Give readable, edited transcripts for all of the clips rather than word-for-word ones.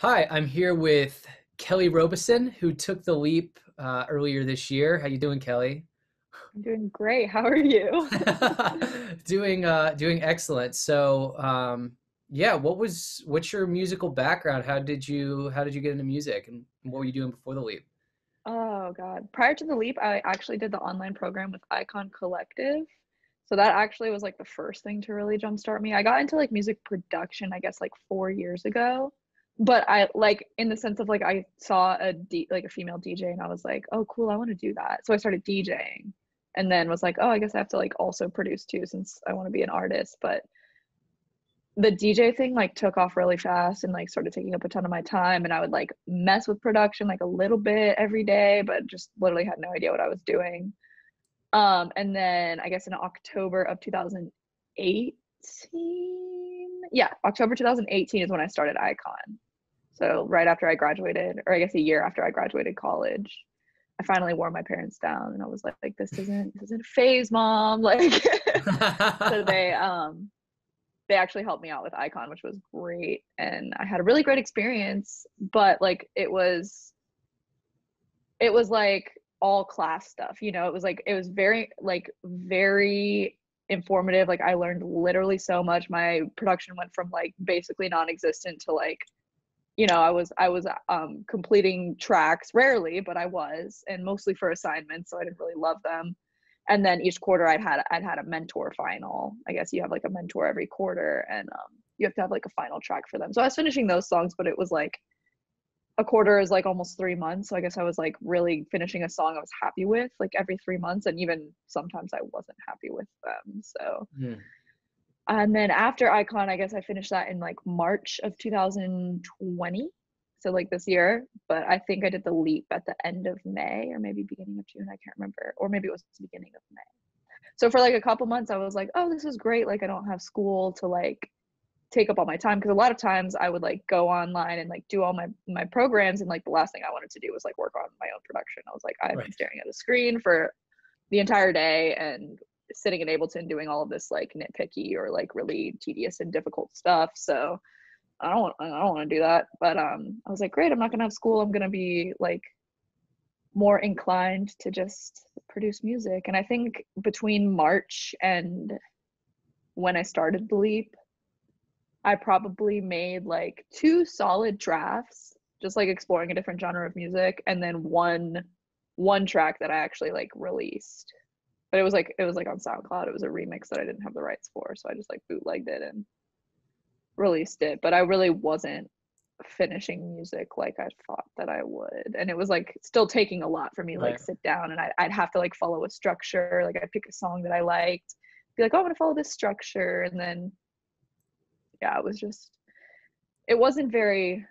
Hi, I'm here with Kelly Robeson, who took the leap earlier this year. How you doing, Kelly? I'm doing great. How are you? Doing excellent. Yeah, what's your musical background? How did you get into music, and what were you doing before the leap? Oh God. Prior to the leap, I actually did the online program with Icon Collective. So that actually was like the first thing to really jumpstart me. I got into like music production, I guess like 4 years ago. But I like in the sense of like I saw like a female DJ and I was like, oh cool, I want to do that. So I started DJing and then was like, oh, I guess I have to like also produce too since I want to be an artist. But the DJ thing like took off really fast and like started taking up a ton of my time, and I would like mess with production like a little bit every day but just literally had no idea what I was doing. And then I guess in October of 2018, yeah, October 2018 is when I started Icon. So right after I graduated, or I guess a year after I graduated college, I finally wore my parents down and I was like this isn't a phase, mom. Like so they actually helped me out with Icon, which was great. And I had a really great experience, but like it was like all class stuff, it was like it was very informative. Like I learned literally so much. My production went from like basically non-existent to like, I was completing tracks rarely, but I was, and mostly for assignments, so I didn't really love them. And then each quarter I'd had a mentor final. I guess you have like a mentor every quarter, and you have to have like a final track for them. So I was finishing those songs, but it was like a quarter is like almost 3 months. So I guess I was like really finishing a song I was happy with like every 3 months, and even sometimes I wasn't happy with them. So Hmm. and then after Icon, I guess I finished that in like March of 2020. So like this year, but I think I did the leap at the end of May or maybe beginning of June. I can't remember. Or maybe it was the beginning of May. So for like a couple months, I was like, oh, this is great. Like I don't have school to like take up all my time. Cause a lot of times I would like go online and like do all my programs. And like the last thing I wanted to do was like work on my own production. I was like, I've been Right. staring at a screen for the entire day and sitting in Ableton doing all of this like nitpicky or like really tedious and difficult stuff. So I don't want to do that. But I was like, great, I'm not gonna have school. I'm gonna be like more inclined to just produce music. And I think between March and when I started the leap, I probably made like two solid drafts, just like exploring a different genre of music, and then one track that I actually like released. But it was like on SoundCloud. It was a remix that I didn't have the rights for, so I just like bootlegged it and released it. But I really wasn't finishing music like I thought that I would. And it was like still taking a lot for me to like Right. sit down and I'd have to like follow a structure. Like I'd pick a song that I liked, be like, oh, I'm gonna follow this structure. And then yeah, it wasn't very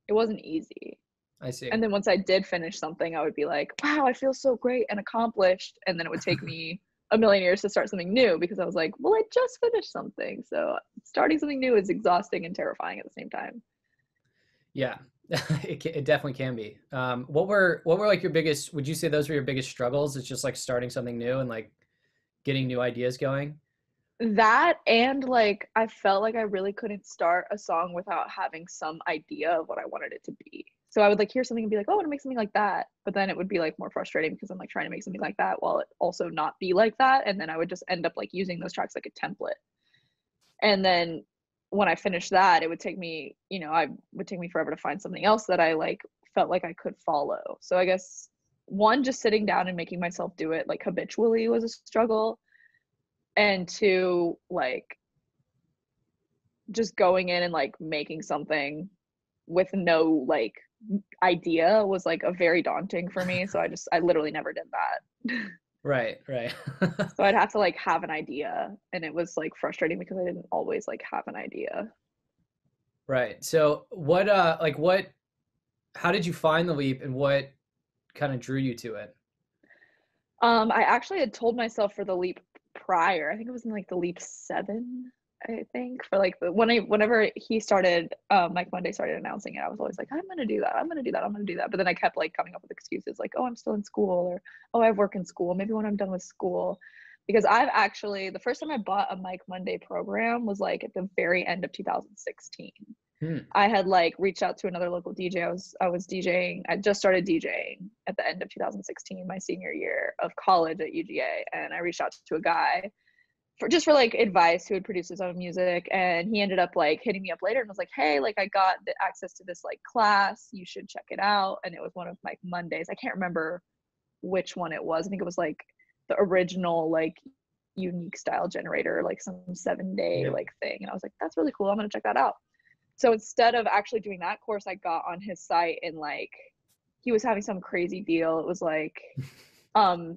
it wasn't easy. I see. And then once I did finish something, I would be like, wow, I feel so great and accomplished. And then it would take me a million years to start something new because I was like, well, I just finished something. So starting something new is exhausting and terrifying at the same time. Yeah, it definitely can be. What were like your biggest? Would you say those were your biggest struggles? It's just like starting something new and like getting new ideas going. That and like I felt like I really couldn't start a song without having some idea of what I wanted it to be. So I would like hear something and be like, oh, I want to make something like that. But then it would be like more frustrating because I'm like trying to make something like that while it also not be like that. And then I would just end up like using those tracks like a template. And then when I finished that, it would take me, I would take me forever to find something else that I like felt like I could follow. So I guess one, just sitting down and making myself do it like habitually was a struggle. And two, like just going in and like making something with no like idea was like a very daunting for me. So I literally never did that. Right, right. So I'd have to like have an idea, and it was like frustrating because I didn't always like have an idea. Right. So what how did you find the leap and what kind of drew you to it? I actually had told myself for the leap prior. I think it was in like the leap 7, I think, for like whenever he started, Mike Monday started announcing it, I was always like, I'm gonna do that, I'm gonna do that, I'm gonna do that. But then I kept like coming up with excuses like, oh, I'm still in school, or oh, I have work in school, maybe when I'm done with school. Because I've actually the first time I bought a Mike Monday program was like at the very end of 2016. Hmm. I had like reached out to another local DJ. I was DJing. I just started DJing at the end of 2016, my senior year of college at UGA, and I reached out to a guy for like advice who had produced his own music, and he ended up like hitting me up later and was like, hey, like I got the access to this like class, you should check it out. And it was one of like Mondays. I can't remember which one it was. I think it was like the original like unique style generator, like some 7-day Yeah. like thing. And I was like, that's really cool, I'm gonna check that out. So instead of actually doing that course, I got on his site, and like he was having some crazy deal. It was like um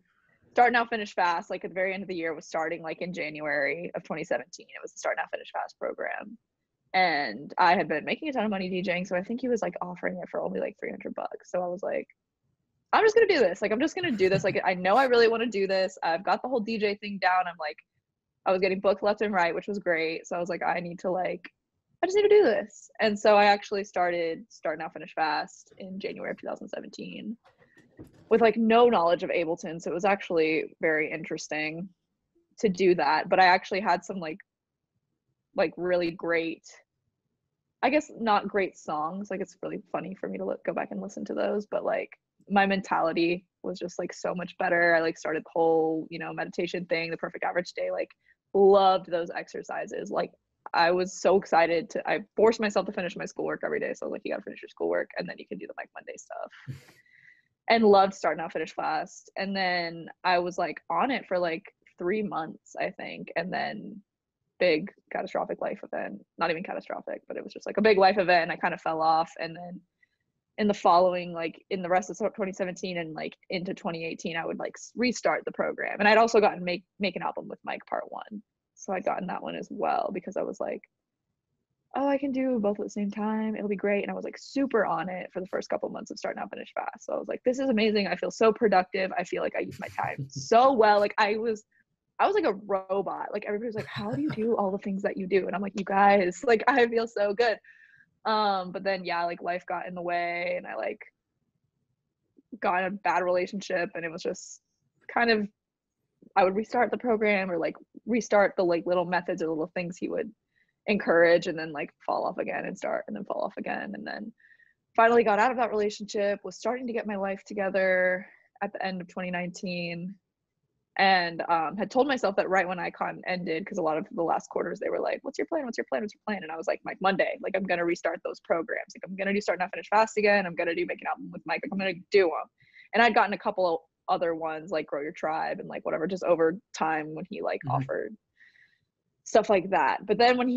start now finish fast, like at the very end of the year, was starting like in January of 2017. It was the start now finish fast program, and I had been making a ton of money DJing, so I think he was like offering it for only like 300 bucks. So I was like, I'm just gonna do this. Like I'm just gonna do this. Like I know I really want to do this. I've got the whole DJ thing down. I'm like, I was getting booked left and right, which was great. So I was like, I just need to do this. And so I actually started Start Now Finish Fast in January of 2017 with like no knowledge of Ableton. So it was actually very interesting to do that. But I actually had some like really great, I guess not great songs. Like it's really funny for me to go back and listen to those, but like my mentality was just like so much better. I like started the whole, meditation thing, the perfect average day, like loved those exercises. Like I was so excited I forced myself to finish my schoolwork every day. So like, you got to finish your schoolwork and then you can do the Mike Monday stuff, and loved Start Now Finish Fast. And then I was like on it for like 3 months, I think. And then big catastrophic life event, not even catastrophic, but it was just like a big life event. I kind of fell off. And then in the following, like in the rest of 2017 and like into 2018, I would like restart the program. And I'd also gotten make an album with Mike Part 1. So I'd gotten that one as well, because I was like, oh, I can do both at the same time. It'll be great. And I was like super on it for the first couple of months of Start Now Finish Fast. So I was like, this is amazing. I feel so productive. I feel like I use my time so well. Like I was like a robot. Like everybody was like, how do you do all the things that you do? And I'm like, you guys, like I feel so good. But then yeah, like life got in the way, and I like got in a bad relationship, and it was just kind of, I would restart the program or like restart the like little methods or little things he would encourage, and then like fall off again and start, and then fall off again. And then finally got out of that relationship, was starting to get my life together at the end of 2019, and had told myself that right when Icon ended, because a lot of the last quarters they were like, what's your plan, what's your plan, what's your plan? And I was like, Mike Monday, like I'm gonna restart those programs, like I'm gonna do Start Now Finish Fast again, I'm gonna do Make an Album with Mike, like I'm gonna do them. And I'd gotten a couple of other ones like Grow Your Tribe and like whatever, just over time when he like offered stuff like that. But then when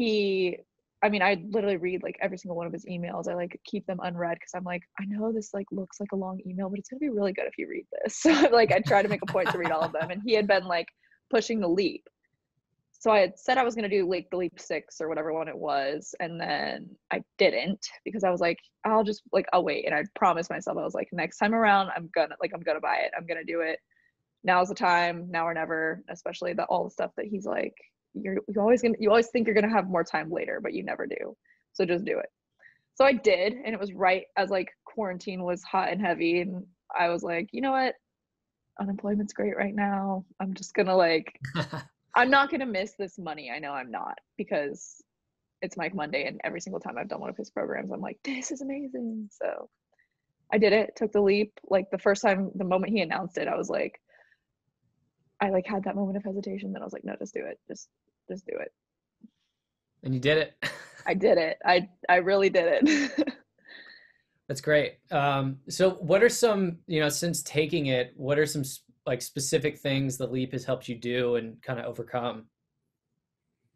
I literally read like every single one of his emails. I like keep them unread because I'm like, I know this like looks like a long email, but it's gonna be really good if you read this. So like I try to make a point to read all of them. And he had been like pushing the leap. So I had said I was gonna do like the leap 6 or whatever one it was, and then I didn't, because I was like, I'll wait. And I promised myself, I was like, next time around, I'm gonna buy it. I'm gonna do it. Now's the time, now or never, especially all the stuff that he's like, you always think you're gonna have more time later, but you never do. So just do it. So I did, and it was right as like quarantine was hot and heavy, and I was like, you know what? Unemployment's great right now. I'm just gonna I'm not gonna miss this money. I know I'm not, because it's Mike Monday, and every single time I've done one of his programs, I'm like, this is amazing. So I did it, took the leap. Like the first time, the moment he announced it, I was like, I like had that moment of hesitation. Then I was like, no, just do it. Just do it. And you did it. I did it. I really did it. That's great. So what are some, since taking it, what are some like specific things the leap has helped you do and kind of overcome?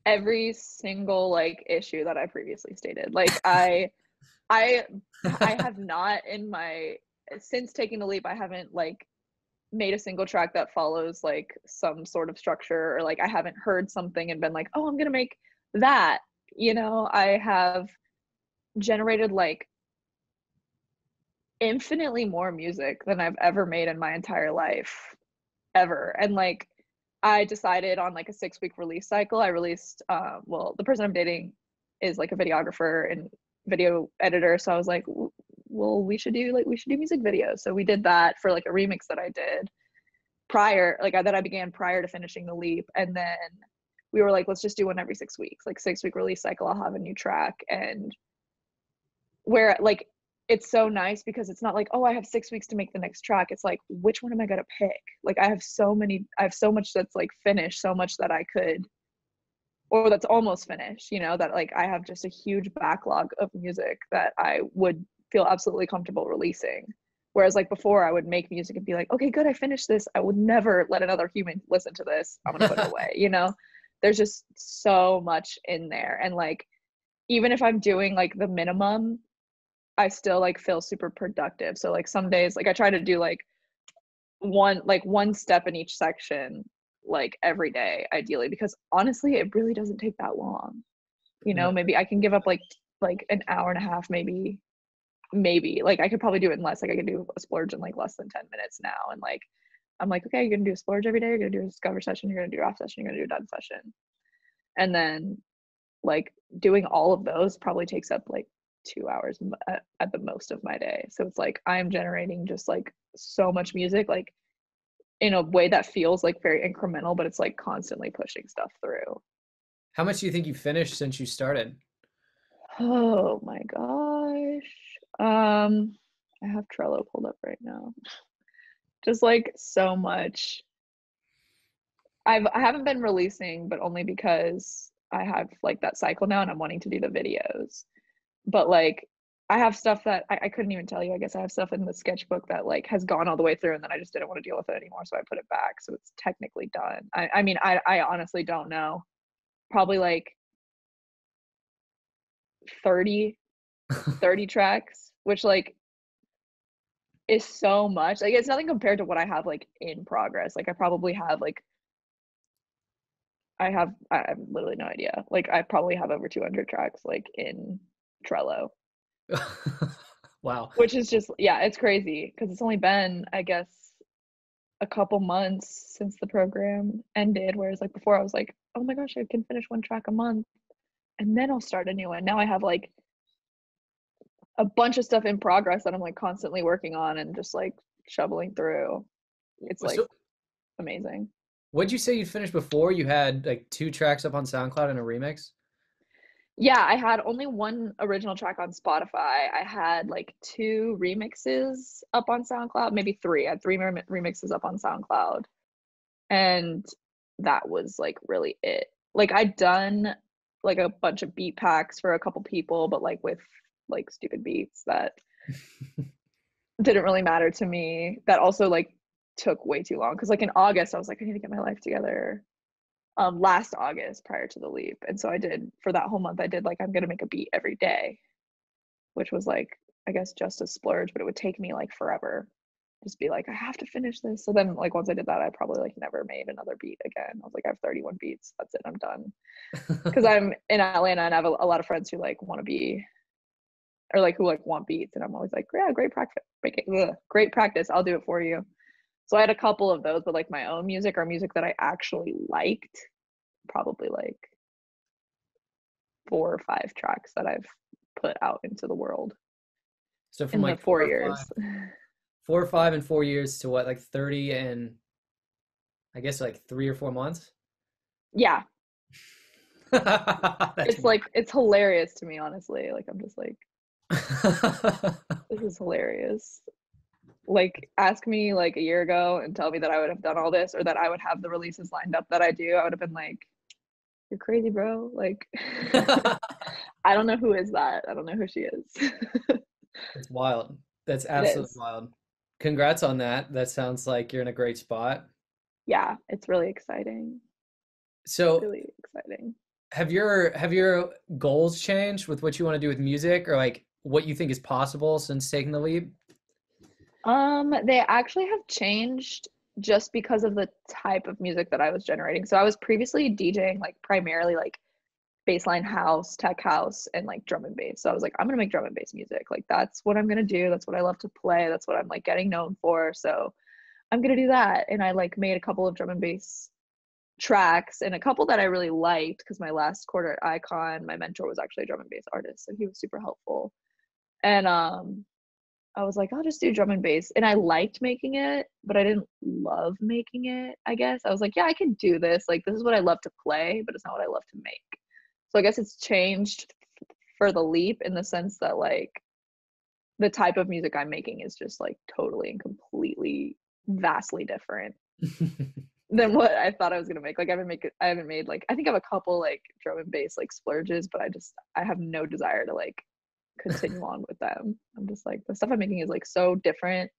Every single like issue that I previously stated. Like I have not since taking the leap, I haven't like made a single track that follows like some sort of structure, or like I haven't heard something and been like, oh, I'm gonna make that. I have generated like infinitely more music than I've ever made in my entire life, ever. And like I decided on like a 6-week release cycle. I released the person I'm dating is like a videographer and video editor, so I was like, well, we should do music videos. So we did that for like a remix that I did that I began prior to finishing the leap. And then we were like, let's just do one every 6 weeks, like 6-week release cycle. I'll have a new track. And where like it's so nice because it's not like, oh, I have 6 weeks to make the next track. It's like, which one am I gonna pick? Like I have so much that's like finished, so much that I could, or that's almost finished, you know, that like I have just a huge backlog of music that I would feel absolutely comfortable releasing. Whereas like before I would make music and be like, okay, good, I finished this. I would never let another human listen to this. I'm gonna put it away, you know? There's just so much in there. And like even if I'm doing like the minimum, I still like feel super productive. So like some days like I try to do like one step in each section like every day ideally, because honestly it really doesn't take that long. You No. know, maybe I can give up like an hour and a half, maybe like I could probably do it in less. Like I could do a splurge in like less than 10 minutes now. And like I'm like, okay, you're gonna do a splurge every day, you're gonna do a discover session, you're gonna do a off session, you're gonna do a done session. And then like doing all of those probably takes up like 2 hours at the most of my day. So it's like I'm generating just like so much music, like in a way that feels like very incremental, but it's like constantly pushing stuff through. How much do you think you finished since you started? Oh my gosh. I have Trello pulled up right now. Just like so much. I haven't been releasing, but only because I have like that cycle now and I'm wanting to do the videos. But like I have stuff that I couldn't even tell you. I guess I have stuff in the sketchbook that like has gone all the way through and then I just didn't want to deal with it anymore. So I put it back. So it's technically done. I mean, I honestly don't know. Probably like 30, 30 tracks, which like is so much. Like it's nothing compared to what I have like in progress. Like I probably have like I have literally no idea. Like I probably have over 200 tracks like in Trello, Wow. which is just yeah, it's crazy because it's only been I guess a couple months since the program ended. Whereas like before I was like, oh my gosh, I can finish one track a month and then I'll start a new one. Now I have like a bunch of stuff in progress that I'm like constantly working on and just like shoveling through. It's like So amazing. what'd you say you finished before? You had like two tracks up on SoundCloud and a remix? Yeah, I had only one original track on Spotify. I had like two remixes up on SoundCloud, maybe three. I had three remixes up on SoundCloud. And that was like really it. Like I'd done like a bunch of beat packs for a couple people, but like with like stupid beats that didn't really matter to me. That also like took way too long. Cause like in August, I was like, I need to get my life together. Last August prior to the leap. And so I did for that whole month, I did like I'm gonna make a beat every day, which was like I guess just a splurge, but it would take me like forever. Just be like, I have to finish this. So then like once I did that, I probably like never made another beat again. I was like, I have 31 beats. That's it. I'm done. Because I'm in Atlanta and I have a lot of friends who like want to be or like who like want beats. And I'm always like, yeah, great practice. Great practice. I'll do it for you. So I had a couple of those, but like my own music or music that I actually liked, probably like 4 or 5 tracks that I've put out into the world So from in the like 4 years. 4 or 5 and 4 years to what, like 30 and I guess like 3 or 4 months? Yeah, That's it's like it's hilarious to me, honestly. Like I'm just like, wild. this is hilarious. Like ask me like a year ago and tell me that I would have done all this or that I would have the releases lined up that I do. I would have been like, you're crazy, bro. Like I don't know who is that. I don't know who she is. That's wild. That's It absolutely is. wild. Congrats on that. That sounds like you're in a great spot. Yeah, it's really exciting. So, Really exciting. have your goals changed with what you want to do with music or like what you think is possible since taking the leap? They actually have changed just because of the type of music that I was generating. So I was previously DJing like primarily like baseline house, tech house, and like drum and bass. So I was like, I'm gonna make drum and bass music. Like that's what I'm gonna do. That's what I love to play. That's what I'm like getting known for. So I'm gonna do that. And I like made a couple of drum and bass tracks and a couple that I really liked because my last quarter at Icon, my mentor was actually a drum and bass artist, so he was super helpful. And I was like, I'll just do drum and bass. And I liked making it, but I didn't love making it, I guess. I was like, yeah, I can do this. Like, this is what I love to play, but it's not what I love to make. So I guess it's changed for the leap in the sense that, like, the type of music I'm making is just like totally and completely vastly different than what I thought I was gonna make. Like I haven't made like, I think I have a couple like drum and bass like splurges, but I have no desire to like continue on with them. I'm just like, the stuff I'm making is like so different.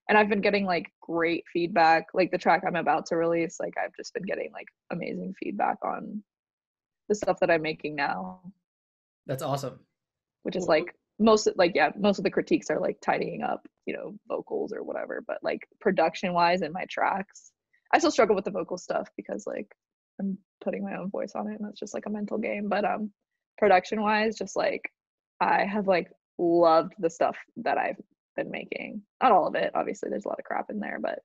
And I've been getting like great feedback. Like the track I'm about to release, like I've just been getting like amazing feedback on the stuff that I'm making now, That's awesome. which is Well, like most of the critiques are like tidying up, you know, vocals or whatever. But like production wise in my tracks, I still struggle with the vocal stuff because like I'm putting my own voice on it and that's just like a mental game. But production wise, just like I have like loved the stuff that I've been making. Not all of it, obviously there's a lot of crap in there, but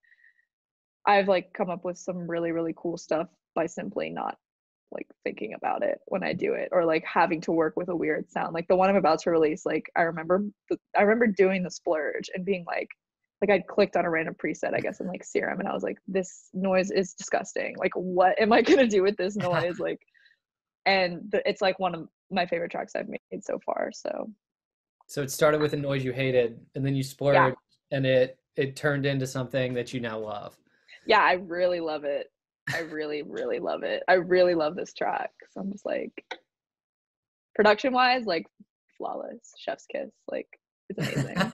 I've like come up with some really, really cool stuff by simply not like thinking about it when I do it, or like having to work with a weird sound. Like the one I'm about to release, like I remember doing the splurge and being like I'd clicked on a random preset, I guess, in like Serum, and I was like, this noise is disgusting. Like, what am I gonna do with this noise? Like, and it's like one of my favorite tracks I've made so far. So so it started with a noise you hated, and then you yeah, splurged, and it turned into something that you now love. yeah, I really love it. I really, really love it. I really love this track. So I'm just like, production wise, like flawless, chef's kiss. Like it's amazing.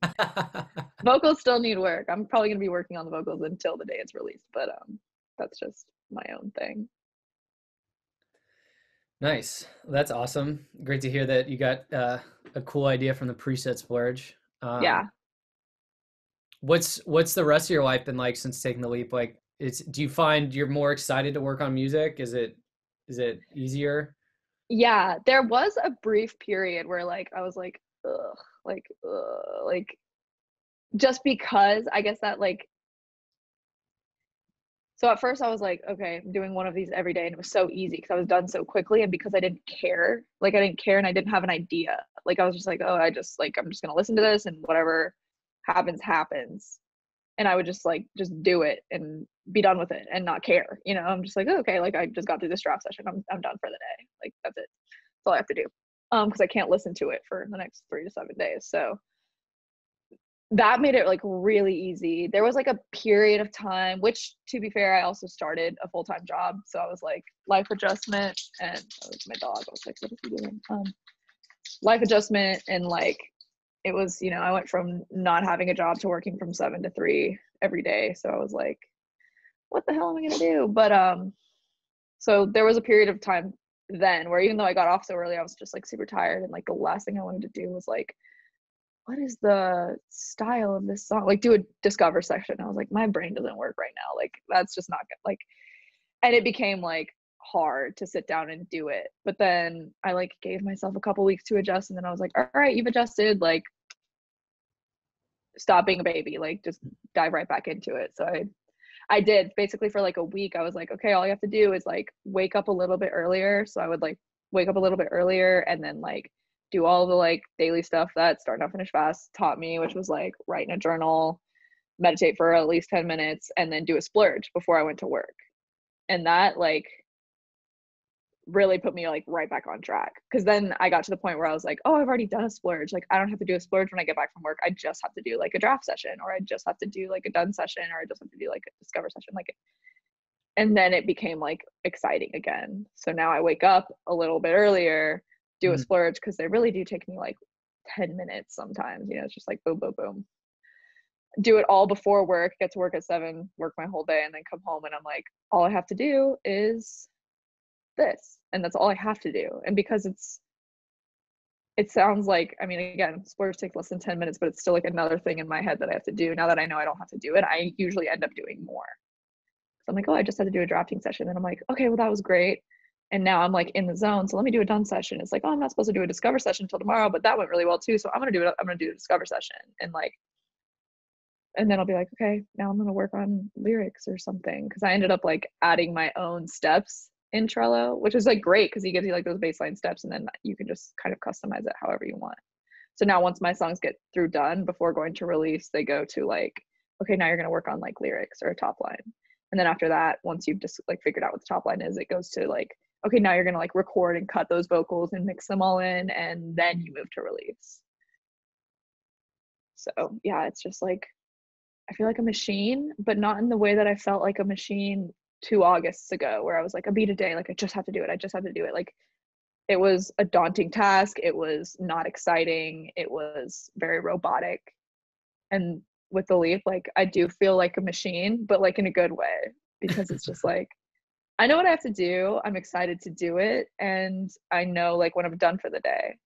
Vocals still need work. I'm probably gonna be working on the vocals until the day it's released, but that's just my own thing. Nice. That's awesome. Great to hear that you got a cool idea from the preset splurge. Yeah. What's the rest of your life been like since taking the leap? Like, do you find you're more excited to work on music? Is it easier? Yeah. There was a brief period where like I was like, ugh, like just because I guess that like, so at first I was like, okay, I'm doing one of these every day, and it was so easy because I was done so quickly, and because I didn't care, like I didn't care and I didn't have an idea. Like I was just like, oh, I'm just gonna listen to this and whatever happens happens. And I would just like just do it and be done with it and not care. You know, I'm just like, oh, okay, like I just got through this draft session. I'm done for the day. Like that's it. That's all I have to do. Because I can't listen to it for the next 3 to 7 days. So that made it like really easy. There was like a period of time, which to be fair, I also started a full-time job. So I was like life adjustment, and that was my dog. I was like, what is he doing? Life adjustment, and like it was, you know, I went from not having a job to working from 7 to 3 every day. So I was like, what the hell am I gonna do? But so there was a period of time then where even though I got off so early, I was just like super tired, and like the last thing I wanted to do was like, what is the style of this song? Like do a discover section. I was like, my brain doesn't work right now. Like that's just not good. Like, and it became like hard to sit down and do it. But then I like gave myself a couple weeks to adjust, and then I was like, all right, you've adjusted, like stop being a baby, like just dive right back into it. So I did basically for like a week. I was like, okay, all you have to do is like wake up a little bit earlier. So I would like wake up a little bit earlier and then like do all the like daily stuff that Start Not Finish Fast taught me, which was like write in a journal, meditate for at least 10 minutes, and then do a splurge before I went to work. And that like really put me like right back on track, because then I got to the point where I was like, oh, I've already done a splurge, like I don't have to do a splurge when I get back from work. I just have to do like a draft session, or I just have to do like a done session, or I just have to do like a discover session, like, and then it became like exciting again. So now I wake up a little bit earlier, do a Mhm. splurge, because they really do take me like 10 minutes sometimes, you know, it's just like boom boom boom, do it all before work, get to work at 7, work my whole day, and then come home and I'm like, all I have to do is this, and that's all I have to do. And because it sounds like, I mean, again, sports take less than 10 minutes, but it's still like another thing in my head that I have to do. Now that I know I don't have to do it, I usually end up doing more. So I'm like, oh, I just had to do a drafting session. And I'm like, okay, well, that was great. And now I'm like in the zone. So let me do a done session. It's like, oh, I'm not supposed to do a discover session until tomorrow, but that went really well too. So I'm gonna do a discover session. And like, and then I'll be like, okay, now I'm gonna work on lyrics or something. Cause I ended up like adding my own steps in Trello, which is like great because he gives you like those baseline steps, and then you can just kind of customize it however you want. So now once my songs get through done before going to release, they go to like, okay, now you're gonna work on like lyrics or a top line. And then after that, once you've just like figured out what the top line is, it goes to like, okay, now you're gonna like record and cut those vocals and mix them all in, and then you move to release. So yeah, it's just like I feel like a machine, but not in the way that I felt like a machine 2 Augusts ago, where I was like a beat a day, like I just have to do it. I just have to do it. Like it was a daunting task. It was not exciting. It was very robotic. And with the leap, like I do feel like a machine, but like in a good way, because it's just like I know what I have to do. I'm excited to do it. And I know like when I'm done for the day.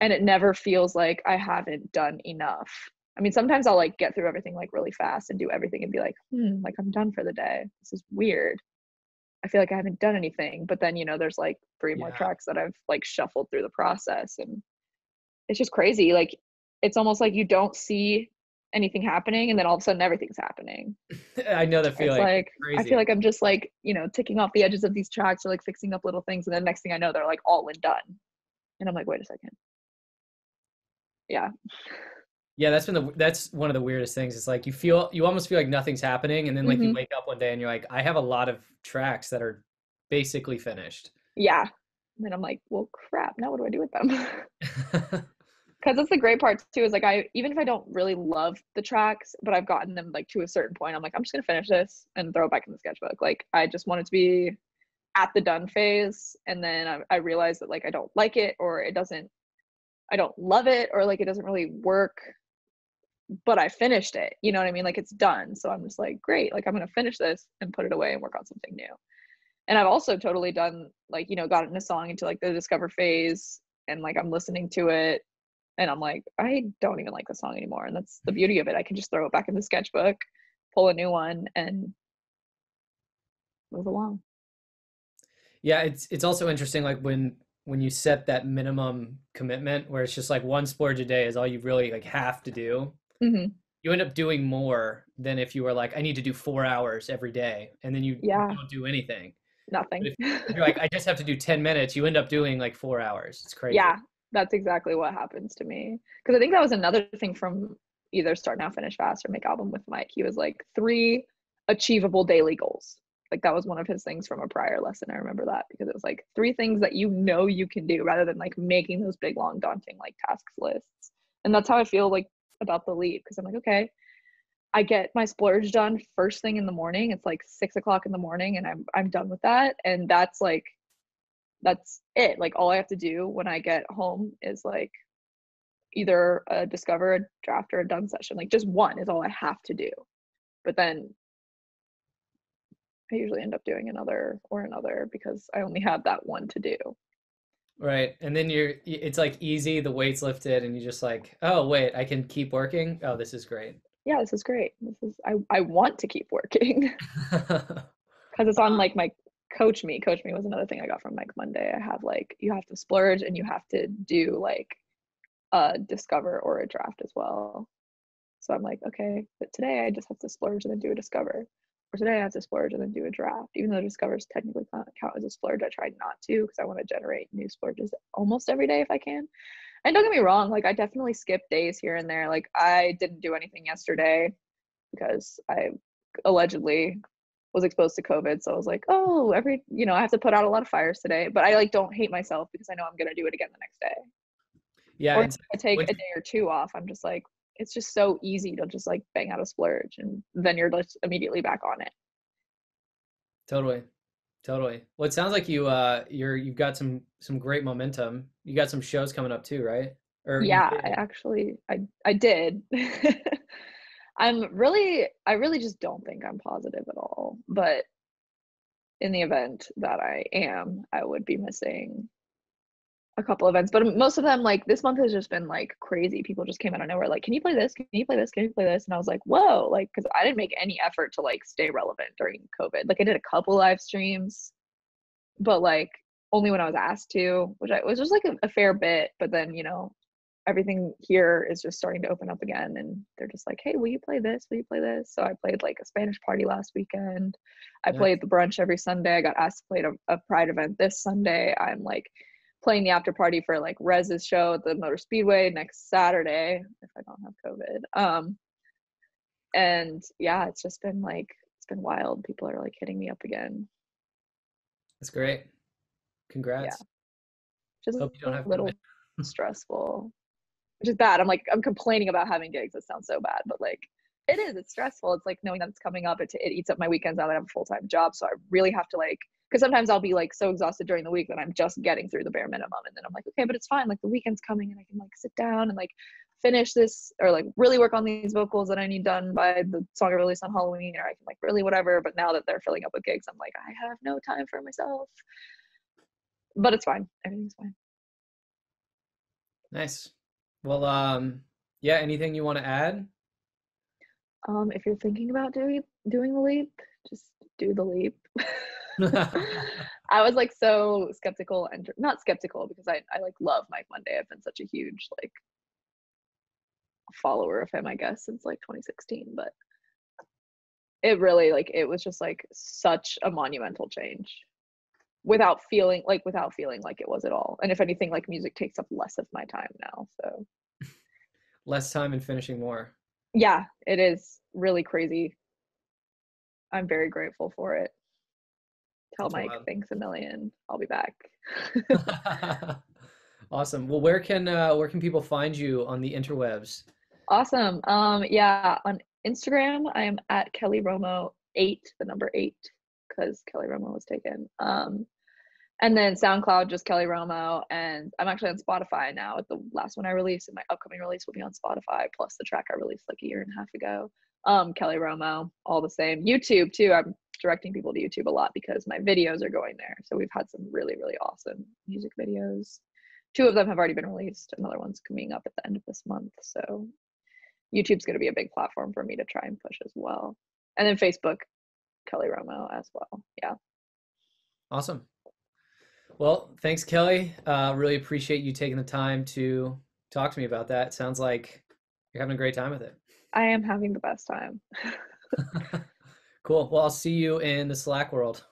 And it never feels like I haven't done enough. I mean, sometimes I'll like get through everything like really fast and do everything and be like, like I'm done for the day. This is weird. I feel like I haven't done anything. But then, there's like three more Yeah. tracks that I've like shuffled through the process. And it's just crazy. Like it's almost like you don't see anything happening and then all of a sudden everything's happening. I know the It's feeling. It's like I feel crazy. like I'm just like, ticking off the edges of these tracks or like fixing up little things. And then next thing I know, they're like all and done. And I'm like, wait a second. Yeah. Yeah, that's one of the weirdest things. It's like you almost feel like nothing's happening, and then like you Hmm. wake up one day and you're like, I have a lot of tracks that are basically finished. Yeah. And then I'm like, well, crap. Now what do I do with them? Because that's the great part too. Is like I even if I don't really love the tracks, but I've gotten them like to a certain point, I'm like, I'm just gonna finish this and throw it back in the sketchbook. Like I just want it to be at the done phase, and then I realize that like I don't like it or it doesn't. I don't love it or like it doesn't really work, but I finished it. You know what I mean? Like it's done. So I'm just like, great. Like I'm gonna finish this and put it away and work on something new. And I've also totally done like, gotten a song into like the discover phase and like I'm listening to it and I'm like, I don't even like the song anymore. And that's the beauty of it. I can just throw it back in the sketchbook, pull a new one and move along. Yeah, it's also interesting like when you set that minimum commitment where it's just like one splurge a day is all you really like have to do. Hmm. You end up doing more than if you were like, I need to do 4 hours every day, and then you Yeah, don't do anything. But nothing. if you're like, I just have to do 10 minutes, you end up doing like 4 hours. It's crazy. Yeah, that's exactly what happens to me. Because I think that was another thing from either Start Now, Finish Fast or Make Album with Mike. He was like three achievable daily goals. Like that was one of his things from a prior lesson. I remember that because it was like three things that you can do rather than like making those big, long, daunting like tasks lists. And that's how I feel like about the leap because I'm like, okay, I get my splurge done first thing in the morning. It's like 6 o'clock in the morning and I'm done with that. And that's it. Like all I have to do when I get home is like either discover a draft or a done session. Like just one is all I have to do. But then I usually end up doing another or another because I only have that one to do. Right. And then it's like easy, the weight's lifted, and you just like, oh, wait, I can keep working. Oh, this is great. Yeah, this is great. I want to keep working because it's on like my coach me. Coach me was another thing I got from Mike Monday. I have like you have to splurge and you have to do like a discover or a draft as well. So I'm like, okay, but today I just have to splurge and then do a discover. Or today I have to splurge and then do a draft. Even though discovers technically count as a splurge, I tried not to because I want to generate new splurges almost every day if I can. And don't get me wrong, like I definitely skip days here and there. Like I didn't do anything yesterday because I allegedly was exposed to COVID. So I was like, oh, I have to put out a lot of fires today. But I like don't hate myself because I know I'm gonna do it again the next day. Yeah, Or if it's I take what a day or two off, I'm just like, it's just so easy to just like bang out a splurge and then you're just immediately back on it. totally. Totally. Well, it sounds like you've got some great momentum. You got some shows coming up too, right? Or you Yeah, I did. actually I did. I really just don't think I'm positive at all. But in the event that I am, I would be missing a couple events. But most of them, like this month has just been like crazy. People just came out of nowhere, like, can you play this? Can you play this? Can you play this? And I was like, whoa, like, because I didn't make any effort to like stay relevant during COVID. Like I did a couple live streams, but like only when I was asked to, which I was just like a fair bit. But then, everything here is just starting to open up again and they're just like, hey, will you play this, will you play this? So I played like a Spanish party last weekend. I Nice. played the brunch every Sunday. I got asked to play a pride event this Sunday. I'm like playing the after party for like Rez's show at the Motor Speedway next Saturday if I don't have COVID. And yeah, it's been wild. People are like hitting me up again. That's great. Yeah, Congrats. just Hope you don't a have COVID. little stressful. which is bad. I'm like, I'm complaining about having gigs. It sounds so bad, but like it is, it's stressful. It's like knowing that it's coming up, it eats up my weekends now that I have a full-time job. So I really have to like, because sometimes I'll be like so exhausted during the week that I'm just getting through the bare minimum. And then I'm like, okay, but it's fine. Like the weekend's coming and I can like sit down and like finish this or like really work on these vocals that I need done by the song I released on Halloween, or I can like really whatever. But now that they're filling up with gigs, I'm like, I have no time for myself. But it's fine. Everything's fine. Nice. Well, yeah, anything you want to add? If you're thinking about doing the leap, just do the leap. I was like so skeptical, and not skeptical because I like love Mike Monday. I've been such a huge like follower of him, I guess, since like 2016. But it really like it was just like such a monumental change without feeling like it was at all. And if anything, like music takes up less of my time now. So Less time and finishing more. yeah, it is really crazy. I'm very grateful for it. Tell That's Mike wild. thanks a million. I'll be back. Awesome. Well, where can people find you on the interwebs? Awesome. Yeah, on Instagram, I am at Kelly Romo 8, the number 8, because Kelly Romo was taken. And then SoundCloud, just Kelly Romo, and I'm actually on Spotify now. The last one I released, and my upcoming release will be on Spotify, plus the track I released like a year and a half ago. Kelly Romo, all the same. YouTube too. I'm directing people to YouTube a lot because my videos are going there. So we've had some really, really awesome music videos. 2 of them have already been released. Another one's coming up at the end of this month. So YouTube's going to be a big platform for me to try and push as well. And then Facebook, Kelly Romo as well. Yeah. Awesome. Well, thanks, Kelly. Really appreciate you taking the time to talk to me about that. Sounds like you're having a great time with it. I am having the best time. Cool. Well, I'll see you in the Slack world.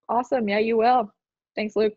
Awesome. Yeah, you will. Thanks, Luke.